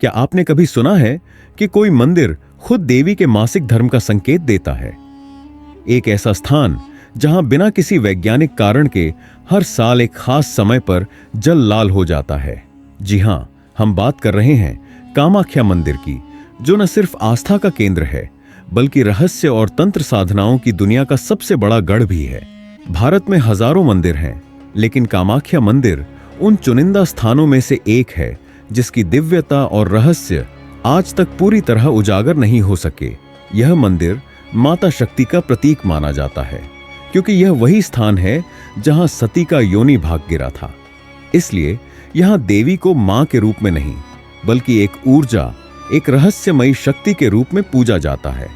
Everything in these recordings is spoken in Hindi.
क्या आपने कभी सुना है कि कोई मंदिर खुद देवी के मासिक धर्म का संकेत देता है? एक ऐसा स्थान जहां बिना किसी वैज्ञानिक कारण के हर साल एक खास समय पर जल लाल हो जाता है। जी हां, हम बात कर रहे हैं कामाख्या मंदिर की, जो न सिर्फ आस्था का केंद्र है बल्कि रहस्य और तंत्र साधनाओं की दुनिया का सबसे बड़ा गढ़ भी है। भारत में हजारों मंदिर हैं, लेकिन कामाख्या मंदिर उन चुनिंदा स्थानों में से एक है जिसकी दिव्यता और रहस्य आज तक पूरी तरह उजागर नहीं हो सके। यह मंदिर माता शक्ति का प्रतीक माना जाता है, क्योंकि यह वही स्थान है जहां सती का योनि भाग गिरा था। इसलिए यहां देवी को मां के रूप में नहीं बल्कि एक ऊर्जा, एक रहस्यमयी शक्ति के रूप में पूजा जाता है।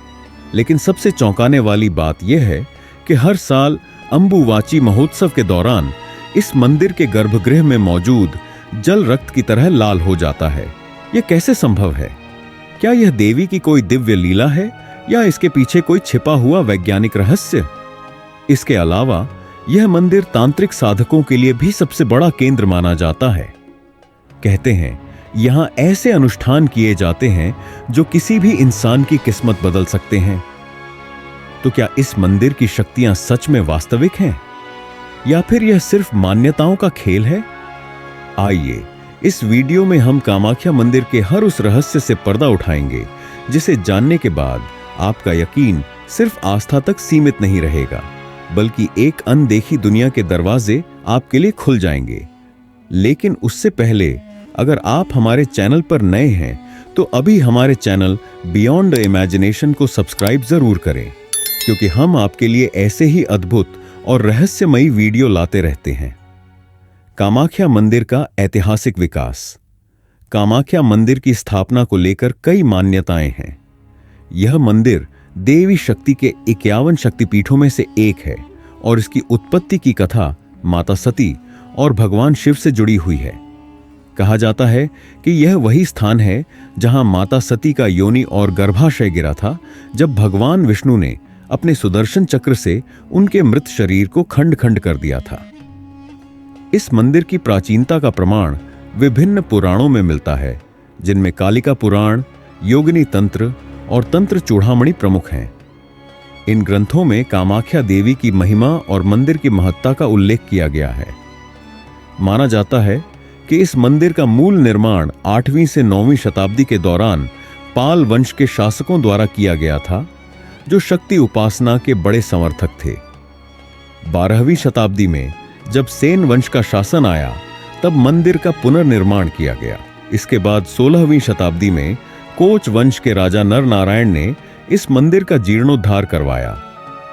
लेकिन सबसे चौंकाने वाली बात यह है कि हर साल अंबुवाची महोत्सव के दौरान इस मंदिर के गर्भगृह में मौजूद जल रक्त की तरह लाल हो जाता है। यह कैसे संभव है? क्या यह देवी की कोई दिव्य लीला है या इसके पीछे कोई छिपा हुआ वैज्ञानिक रहस्य? इसके अलावा यह मंदिर तांत्रिक साधकों के लिए भी सबसे बड़ा केंद्र माना जाता है। कहते हैं यहां ऐसे अनुष्ठान किए जाते हैं जो किसी भी इंसान की किस्मत बदल सकते हैं। तो क्या इस मंदिर की शक्तियां सच में वास्तविक हैं या फिर यह सिर्फ मान्यताओं का खेल है? आइए इस वीडियो में हम कामाख्या मंदिर के हर उस रहस्य से पर्दा उठाएंगे जिसे जानने के बाद आपका यकीन सिर्फ आस्था तक सीमित नहीं रहेगा, बल्कि एक अनदेखी दुनिया के दरवाजे आपके लिए खुल जाएंगे। लेकिन उससे पहले अगर आप हमारे चैनल पर नए हैं तो अभी हमारे चैनल बियॉन्ड इमेजिनेशन को सब्सक्राइब जरूर करें, क्योंकि हम आपके लिए ऐसे ही अद्भुत और रहस्यमयी वीडियो लाते रहते हैं। कामाख्या मंदिर का ऐतिहासिक विकास। कामाख्या मंदिर की स्थापना को लेकर कई मान्यताएं हैं। यह मंदिर देवी शक्ति के 51 शक्तिपीठों में से एक है और इसकी उत्पत्ति की कथा माता सती और भगवान शिव से जुड़ी हुई है। कहा जाता है कि यह वही स्थान है जहां माता सती का योनि और गर्भाशय गिरा था, जब भगवान विष्णु ने अपने सुदर्शन चक्र से उनके मृत शरीर को खंड खंड कर दिया था। इस मंदिर की प्राचीनता का प्रमाण विभिन्न पुराणों में मिलता है, जिनमें कालिका पुराण, योगिनी तंत्र और तंत्र चूड़ामणि प्रमुख हैं। इन ग्रंथों में कामाख्या देवी की महिमा और मंदिर की महत्ता का उल्लेख किया गया है। माना जाता है कि इस मंदिर का मूल निर्माण 8वीं से 9वीं शताब्दी के दौरान पाल वंश के शासकों द्वारा किया गया था, जो शक्ति उपासना के बड़े समर्थक थे। 12वीं शताब्दी में जब सेन वंश का शासन आया, तब मंदिर का पुनर्निर्माण किया गया। इसके बाद 16वीं शताब्दी में कोच वंश के राजा नर नारायण ने इस मंदिर का जीर्णोद्धार करवाया,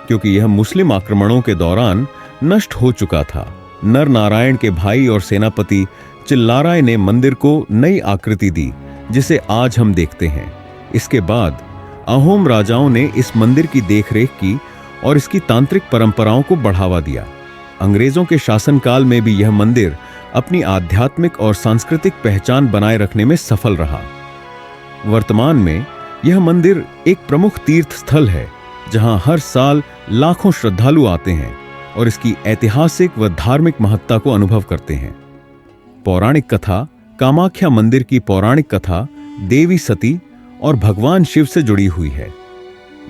क्योंकि यह मुस्लिम आक्रमणों के दौरान नष्ट हो चुका था। नर नारायण के भाई और सेनापति चिल्लाराय ने मंदिर को नई आकृति दी, जिसे आज हम देखते हैं। इसके बाद अहोम राजाओं ने इस मंदिर की देखरेख की और इसकी तांत्रिक परंपराओं को बढ़ावा दिया। अंग्रेजों के शासनकाल में भी यह मंदिर अपनी आध्यात्मिक और सांस्कृतिक पहचान बनाए रखने में सफल रहा। वर्तमान में यह मंदिर एक प्रमुख तीर्थ स्थल है, जहां हर साल लाखों श्रद्धालु आते हैं और इसकी ऐतिहासिक व धार्मिक महत्ता को अनुभव करते हैं। पौराणिक कथा। कामाख्या मंदिर की पौराणिक कथा देवी सती और भगवान शिव से जुड़ी हुई है।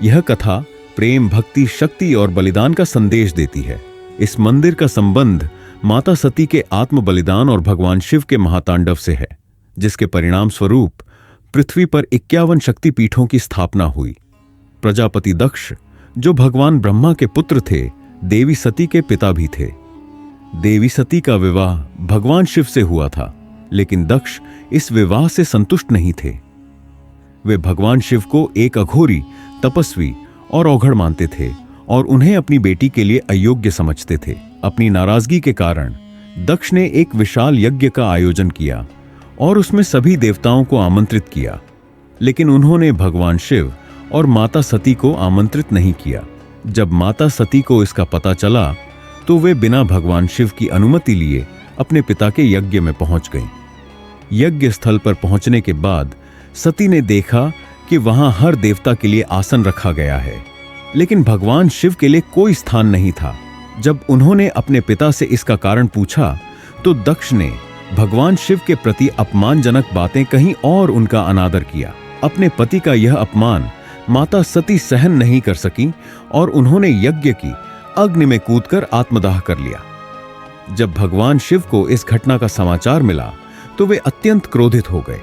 यह कथा प्रेम, भक्ति, शक्ति और बलिदान का संदेश देती है। इस मंदिर का संबंध माता सती के आत्म बलिदान और भगवान शिव के महातांडव से है, जिसके परिणाम स्वरूप पृथ्वी पर 51 शक्तिपीठों की स्थापना हुई। प्रजापति दक्ष, जो भगवान ब्रह्मा के पुत्र थे, देवी सती के पिता भी थे। देवी सती का विवाह भगवान शिव से हुआ था, लेकिन दक्ष इस विवाह से संतुष्ट नहीं थे। वे भगवान शिव को एक अघोरी, तपस्वी और औघड़ मानते थे और उन्हें अपनी बेटी के लिए अयोग्य समझते थे। अपनी नाराजगी के कारण दक्ष ने एक विशाल यज्ञ का आयोजन किया और उसमें सभी देवताओं को आमंत्रित किया, लेकिन उन्होंने भगवान शिव और माता सती को आमंत्रित नहीं किया। जब माता सती को इसका पता चला तो वे बिना भगवान शिव की अनुमति लिए अपने पिता के यज्ञ में पहुंच गईं। यज्ञ स्थल पर पहुंचने के बाद सती ने देखा कि वहां हर देवता के लिए आसन रखा गया है, लेकिन भगवान शिव के लिए कोई स्थान नहीं था। जब उन्होंने अपने पिता से इसका कारण पूछा तो दक्ष ने भगवान शिव के प्रति अपमानजनक बातें कहीं और उनका अनादर किया। अपने पति का यह अपमान माता सती सहन नहीं कर सकी और उन्होंने यज्ञ की अग्नि में कूदकर आत्मदाह कर लिया। जब भगवान शिव को इस घटना का समाचार मिला तो वे अत्यंत क्रोधित हो गए।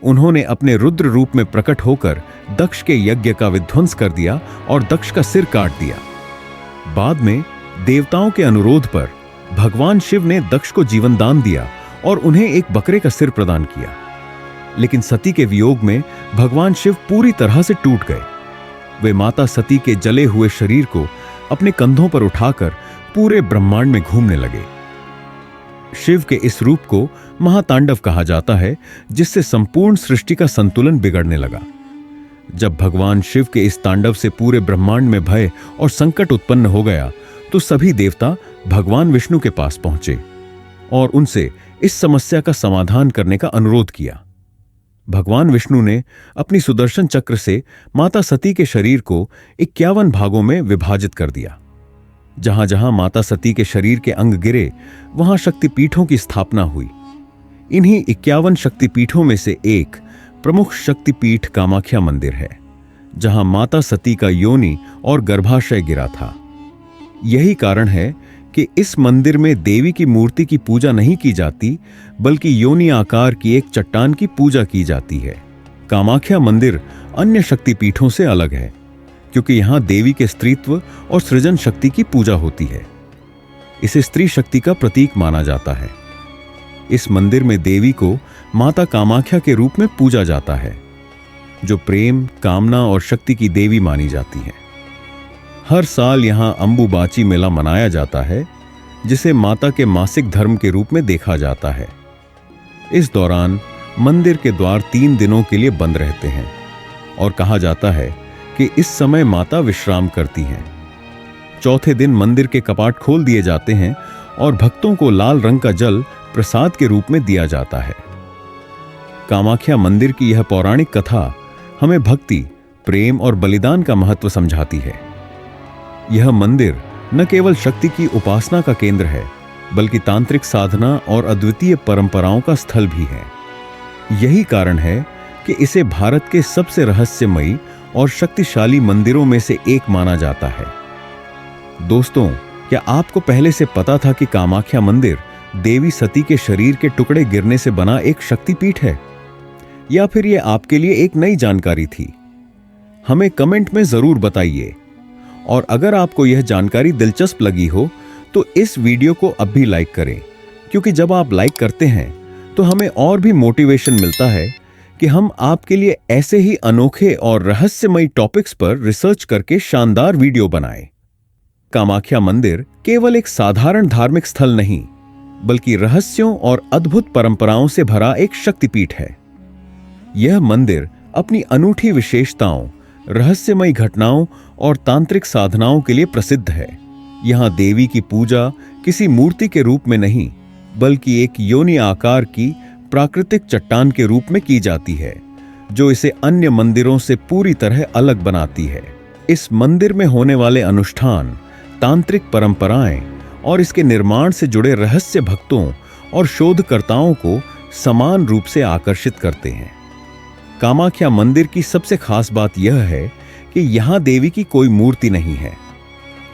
उन्होंने अपने रुद्र रूप में प्रकट होकर दक्ष के यज्ञ का विध्वंस कर दिया और दक्ष का सिर काट दिया। बाद में देवताओं के अनुरोध पर भगवान शिव ने दक्ष को जीवन दान दिया और उन्हें एक बकरे का सिर प्रदान किया। लेकिन सती के वियोग में भगवान शिव पूरी तरह से टूट गए। वे माता सती के जले हुए शरीर को अपने कंधों पर उठाकर पूरे ब्रह्मांड में घूमने लगे। शिव के इस रूप को महातांडव कहा जाता है, जिससे संपूर्ण सृष्टि का संतुलन बिगड़ने लगा। जब भगवान शिव के इस तांडव से पूरे ब्रह्मांड में भय और संकट उत्पन्न हो गया तो सभी देवता भगवान विष्णु के पास पहुंचे और उनसे इस समस्या का समाधान करने का अनुरोध किया। भगवान विष्णु ने अपनी सुदर्शन चक्र से माता सती के शरीर को 51 भागों में विभाजित कर दिया। जहां जहां माता सती के शरीर के अंग गिरे वहां शक्तिपीठों की स्थापना हुई। इन्हीं 51 शक्तिपीठों में से एक प्रमुख शक्तिपीठ कामाख्या मंदिर है, जहां माता सती का योनि और गर्भाशय गिरा था। यही कारण है कि इस मंदिर में देवी की मूर्ति की पूजा नहीं की जाती, बल्कि योनि आकार की एक चट्टान की पूजा की जाती है। कामाख्या मंदिर अन्य शक्तिपीठों से अलग है क्योंकि यहां देवी के स्त्रीत्व और सृजन शक्ति की पूजा होती है। इसे स्त्री शक्ति का प्रतीक माना जाता है। इस मंदिर में देवी को माता कामाख्या के रूप में पूजा जाता है, जो प्रेम, कामना और शक्ति की देवी मानी जाती है। हर साल यहां अंबुबाची मेला मनाया जाता है, जिसे माता के मासिक धर्म के रूप में देखा जाता है। इस दौरान मंदिर के द्वार 3 दिनों के लिए बंद रहते हैं और कहा जाता है कि इस समय माता विश्राम करती हैं। चौथे दिन मंदिर के कपाट खोल दिए जाते हैं और भक्तों को लाल रंग का जल प्रसाद के रूप में दिया जाता है। कामाख्या मंदिर की यह पौराणिक कथा हमें भक्ति, प्रेम और बलिदान का महत्व समझाती है। यह मंदिर न केवल शक्ति की उपासना का केंद्र है, बल्कि तांत्रिक साधना और अद्वितीय परंपराओं का स्थल भी है। यही कारण है कि इसे भारत के सबसे रहस्यमयी और शक्तिशाली मंदिरों में से एक माना जाता है। दोस्तों, क्या आपको पहले से पता था कि कामाख्या मंदिर देवी सती के शरीर के टुकड़े गिरने से बना एक शक्तिपीठ है? या फिर यह आपके लिए एक नई जानकारी थी? हमें कमेंट में जरूर बताइए। और अगर आपको यह जानकारी दिलचस्प लगी हो तो इस वीडियो को अब भी लाइक करें, क्योंकि जब आप लाइक करते हैं तो हमें और भी मोटिवेशन मिलता है कि हम आपके लिए ऐसे ही अनोखे और रहस्यमयी टॉपिक्स पर रिसर्च करके शानदार वीडियो बनाएं। कामाख्या मंदिर केवल एक साधारण धार्मिक स्थल नहीं, बल्कि रहस्यों और अद्भुत परंपराओं से भरा एक शक्तिपीठ है। यह मंदिर अपनी अनूठी विशेषताओं, रहस्यमयी घटनाओं और तांत्रिक साधनाओं के लिए प्रसिद्ध है। यहां देवी की पूजा किसी मूर्ति के रूप में नहीं, बल्कि एक योनि आकार की प्राकृतिक चट्टान के रूप में की जाती है, जो इसे अन्य मंदिरों से पूरी तरह अलग बनाती है। इस मंदिर में होने वाले अनुष्ठान, तांत्रिक परंपराएं और इसके निर्माण से जुड़े रहस्य भक्तों और शोधकर्ताओं को समान रूप से आकर्षित करते हैं। कामाख्या मंदिर की सबसे खास बात यह है कि यहां देवी की कोई मूर्ति नहीं है।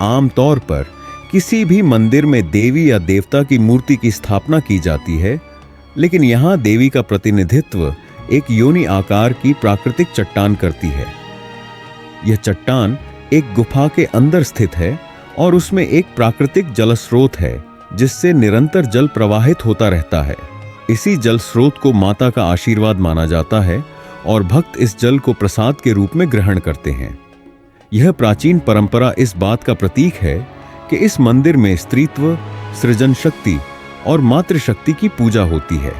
आमतौर पर किसी भी मंदिर में देवी या देवता की मूर्ति की स्थापना की जाती है, लेकिन यहां देवी का प्रतिनिधित्व एक योनि आकार की प्राकृतिक चट्टान करती है। यह चट्टान एक गुफा के अंदर स्थित है और उसमें एक प्राकृतिक जल स्रोत है, जिससे निरंतर जल प्रवाहित होता रहता है। इसी जल स्रोत को माता का आशीर्वाद माना जाता है और भक्त इस जल को प्रसाद के रूप में ग्रहण करते हैं। यह प्राचीन परंपरा इस बात का प्रतीक है कि इस मंदिर में स्त्रीत्व, सृजन शक्ति और मातृशक्ति की पूजा होती है।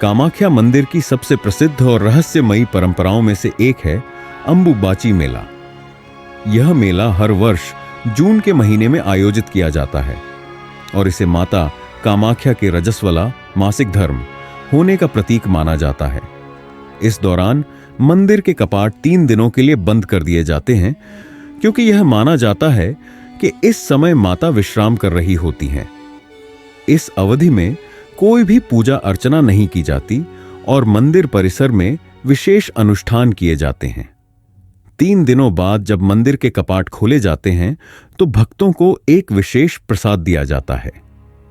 कामाख्या मंदिर की सबसे प्रसिद्ध और रहस्यमयी परंपराओं में से एक है अंबुबाची मेला। यह मेला हर वर्ष जून के महीने में आयोजित किया जाता है और इसे माता कामाख्या के रजस्वला मासिक धर्म होने का प्रतीक माना जाता है। इस दौरान मंदिर के कपाट 3 दिनों के लिए बंद कर दिए जाते हैं, क्योंकि यह माना जाता है कि इस समय माता विश्राम कर रही होती हैं। इस अवधि में कोई भी पूजा अर्चना नहीं की जाती और मंदिर परिसर में विशेष अनुष्ठान किए जाते हैं। 3 दिनों बाद जब मंदिर के कपाट खोले जाते हैं तो भक्तों को एक विशेष प्रसाद दिया जाता है।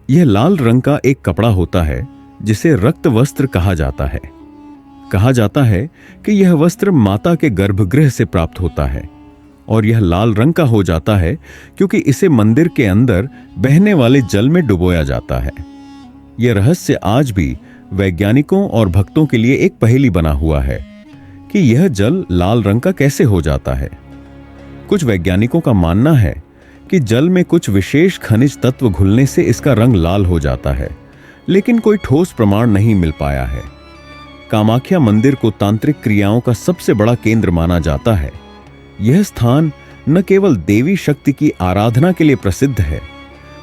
यह लाल रंग का एक कपड़ा होता है जिसे रक्त वस्त्र कहा जाता है। कहा जाता है कि यह वस्त्र माता के गर्भगृह से प्राप्त होता है और यह लाल रंग का हो जाता है क्योंकि इसे मंदिर के अंदर बहने वाले जल में डुबोया जाता है। यह रहस्य आज भी वैज्ञानिकों और भक्तों के लिए एक पहेली बना हुआ है कि यह जल लाल रंग का कैसे हो जाता है। कुछ वैज्ञानिकों का मानना है कि जल में कुछ विशेष खनिज तत्व घुलने से इसका रंग लाल हो जाता है, लेकिन कोई ठोस प्रमाण नहीं मिल पाया है। कामाख्या मंदिर को तांत्रिक क्रियाओं का सबसे बड़ा केंद्र माना जाता है। यह स्थान न केवल देवी शक्ति की आराधना के लिए प्रसिद्ध है,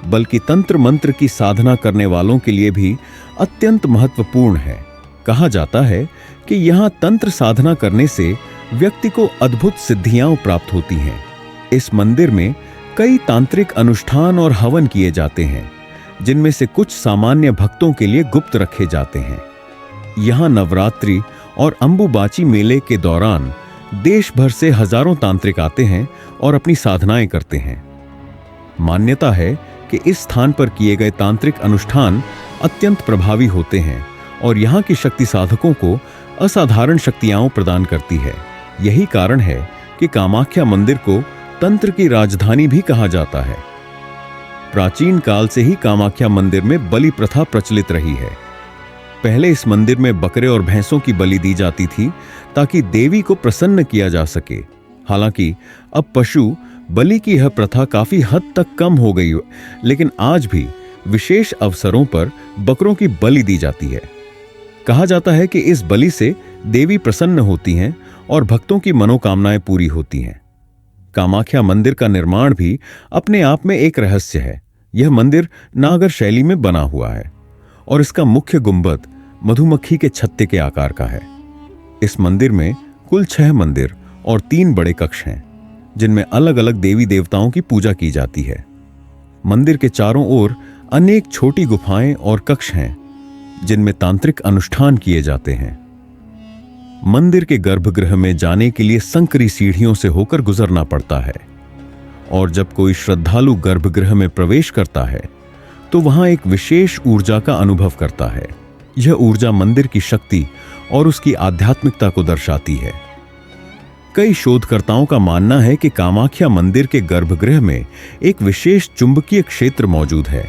बल्कि तंत्र मंत्र की साधना करने वालों के लिए भी अत्यंत महत्वपूर्ण है। कहा जाता है कि यहाँ तंत्र साधना करने से व्यक्ति को अद्भुत सिद्धियां प्राप्त होती हैं। इस मंदिर में कई तांत्रिक अनुष्ठान और हवन किए जाते हैं, जिनमें से कुछ सामान्य भक्तों के लिए गुप्त रखे जाते हैं। यहाँ नवरात्रि और अंबुबाची मेले के दौरान देश भर से हजारों तांत्रिक आते हैं और अपनी साधनाएं करते हैं। मान्यता है कि इस स्थान पर किए गए तांत्रिक अनुष्ठान अत्यंत प्रभावी होते हैं और यहाँ की शक्ति साधकों को असाधारण शक्तियां प्रदान करती है। यही कारण है कि कामाख्या मंदिर को तंत्र की राजधानी भी कहा जाता है। प्राचीन काल से ही कामाख्या मंदिर में बलि प्रथा प्रचलित रही है। पहले इस मंदिर में बकरे और भैंसों की बलि दी जाती थी ताकि देवी को प्रसन्न किया जा सके। हालांकि अब पशु बलि की यह प्रथा काफी हद तक कम हो गई, लेकिन आज भी विशेष अवसरों पर बकरों की बलि दी जाती है। कहा जाता है कि इस बलि से देवी प्रसन्न होती हैं और भक्तों की मनोकामनाएं पूरी होती हैं। कामाख्या मंदिर का निर्माण भी अपने आप में एक रहस्य है। यह मंदिर नागर शैली में बना हुआ है और इसका मुख्य गुंबद मधुमक्खी के छत्ते के आकार का है। इस मंदिर में कुल 6 मंदिर और 3 बड़े कक्ष हैं, जिनमें अलग अलग देवी देवताओं की पूजा की जाती है। मंदिर के चारों ओर अनेक छोटी गुफाएं और कक्ष हैं, जिनमें तांत्रिक अनुष्ठान किए जाते हैं। मंदिर के गर्भगृह में जाने के लिए संकरी सीढ़ियों से होकर गुजरना पड़ता है और जब कोई श्रद्धालु गर्भगृह में प्रवेश करता है तो वहां एक विशेष ऊर्जा का अनुभव करता है। यह ऊर्जा मंदिर की शक्ति और उसकी आध्यात्मिकता को दर्शाती है। कई शोधकर्ताओं का मानना है कि कामाख्या मंदिर के गर्भगृह में एक विशेष चुंबकीय क्षेत्र मौजूद है,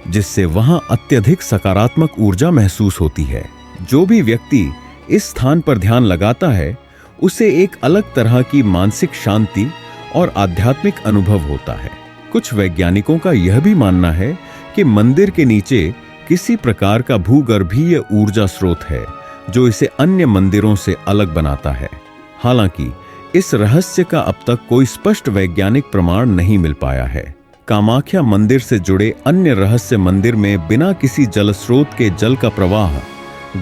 जिससे वहां अत्यधिक सकारात्मक ऊर्जा महसूस होती है। जो भी व्यक्ति इस स्थान पर ध्यान लगाता है, उसे एक अलग तरह की मानसिक शांति और आध्यात्मिक अनुभव होता है। कुछ वैज्ञानिकों का यह भी मानना है कि मंदिर के नीचे किसी प्रकार का भूगर्भीय ऊर्जा स्रोत है, जो इसे अन्य मंदिरों से अलग बनाता है। हालांकि इस रहस्य का अब तक कोई स्पष्ट वैज्ञानिक प्रमाण नहीं मिल पाया है। कामाख्या मंदिर से जुड़े अन्य रहस्य मंदिर में बिना किसी जल स्रोत के जल का प्रवाह,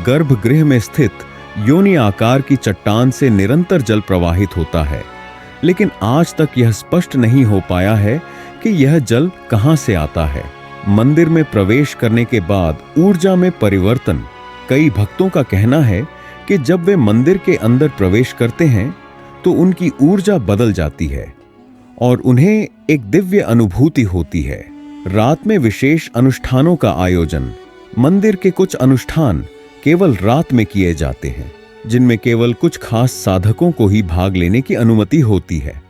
गर्भगृह में स्थित योनि आकार की चट्टान से निरंतर जल प्रवाहित होता है, लेकिन आज तक यह स्पष्ट नहीं हो पाया है कि यह जल कहां से आता है। मंदिर में प्रवेश करने के बाद ऊर्जा में परिवर्तन। कई भक्तों का कहना है कि जब वे मंदिर के अंदर प्रवेश करते हैं तो उनकी ऊर्जा बदल जाती है और उन्हें एक दिव्य अनुभूति होती है। रात में विशेष अनुष्ठानों का आयोजन। मंदिर के कुछ अनुष्ठान केवल रात में किए जाते हैं, जिनमें केवल कुछ खास साधकों को ही भाग लेने की अनुमति होती है।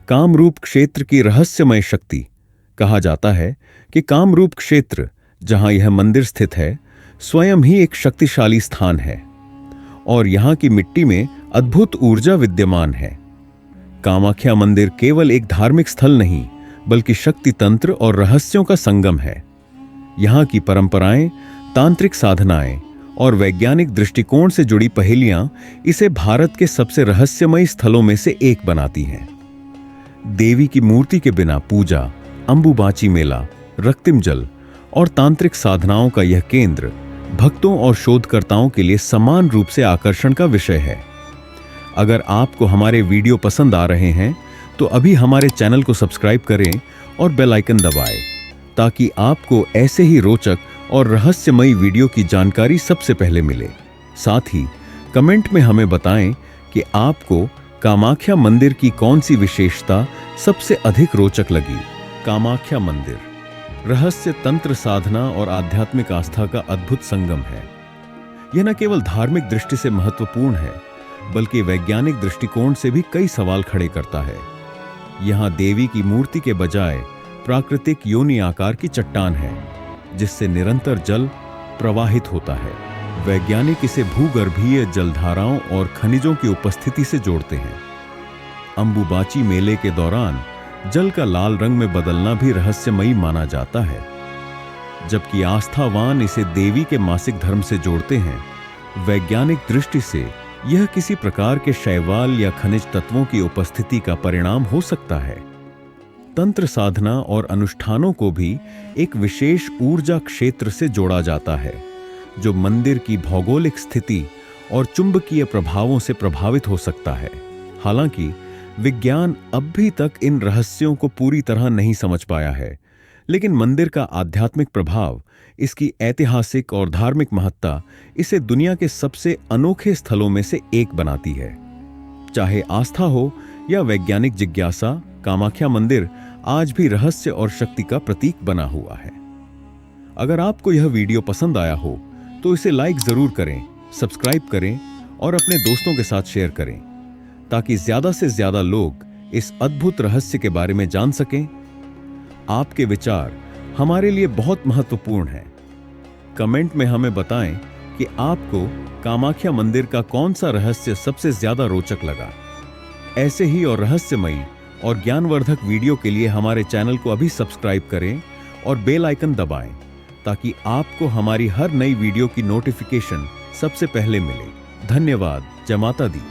कामरूप क्षेत्र की रहस्यमय शक्ति। कहा जाता है कि कामरूप क्षेत्र, जहां यह मंदिर स्थित है, स्वयं ही एक शक्तिशाली स्थान है और यहां की मिट्टी में अद्भुत ऊर्जा विद्यमान है। कामाख्या मंदिर केवल एक धार्मिक स्थल नहीं, बल्कि शक्ति तंत्र और रहस्यों का संगम है। यहां की परंपराएं, तांत्रिक साधनाएं और वैज्ञानिक दृष्टिकोण से जुड़ी पहेलियां इसे भारत के सबसे रहस्यमयी स्थलों में से एक बनाती हैं। देवी की मूर्ति के बिना पूजा, अंबुबाची मेला, रक्तिम जल और तांत्रिक साधनाओं का यह केंद्र भक्तों और शोधकर्ताओं के लिए समान रूप से आकर्षण का विषय है। अगर आपको हमारे वीडियो पसंद आ रहे हैं तो अभी हमारे चैनल को सब्सक्राइब करें और बेल आइकन दबाएं, ताकि आपको ऐसे ही रोचक और रहस्यमयी वीडियो की जानकारी सबसे पहले मिले। साथ ही कमेंट में हमें बताएं कि आपको कामाख्या मंदिर की कौन सी विशेषता सबसे अधिक रोचक लगी। कामाख्या मंदिर रहस्य, तंत्र साधना और आध्यात्मिक आस्था का अद्भुत संगम है। यह न केवल धार्मिक दृष्टि से महत्वपूर्ण है, बल्कि वैज्ञानिक दृष्टिकोण से भी कई सवाल खड़े करता है। यहां देवी की मूर्ति के बजाय प्राकृतिक योनि आकार की चट्टान है, जिससे निरंतर जल प्रवाहित होता है। वैज्ञानिक इसे भूगर्भीय जलधाराओं और खनिजों की उपस्थिति से जोड़ते हैं। अंबुबाची मेले के दौरान जल का लाल रंग में बदलना भी रहस्यमयी माना जाता है। जबकि आस्थावान इसे देवी के मासिक धर्म से जोड़ते हैं, वैज्ञानिक दृष्टि से यह किसी प्रकार के शैवाल या खनिज तत्वों की उपस्थिति का परिणाम हो सकता है। तंत्र साधना और अनुष्ठानों को भी एक विशेष ऊर्जा क्षेत्र से जोड़ा जाता है, जो मंदिर की भौगोलिक स्थिति और चुंबकीय प्रभावों से प्रभावित हो सकता है। हालांकि विज्ञान अब भी तक इन रहस्यों को पूरी तरह नहीं समझ पाया है, लेकिन मंदिर का आध्यात्मिक प्रभाव, इसकी ऐतिहासिक और धार्मिक महत्ता इसे दुनिया के सबसे अनोखे स्थलों में से एक बनाती है। चाहे आस्था हो या वैज्ञानिक जिज्ञासा, कामाख्या मंदिर आज भी रहस्य और शक्ति का प्रतीक बना हुआ है। अगर आपको यह वीडियो पसंद आया हो तो इसे लाइक जरूर करें, सब्सक्राइब करें और अपने दोस्तों के साथ शेयर करें, ताकि ज्यादा से ज्यादा लोग इस अद्भुत रहस्य के बारे में जान सकें। आपके विचार हमारे लिए बहुत महत्वपूर्ण हैं। कमेंट में हमें बताएं कि आपको कामाख्या मंदिर का कौन सा रहस्य सबसे ज्यादा रोचक लगा। ऐसे ही और रहस्यमयी और ज्ञानवर्धक वीडियो के लिए हमारे चैनल को अभी सब्सक्राइब करें और बेल आइकन दबाएं, ताकि आपको हमारी हर नई वीडियो की नोटिफिकेशन सबसे पहले मिले। धन्यवाद। जय माता दी।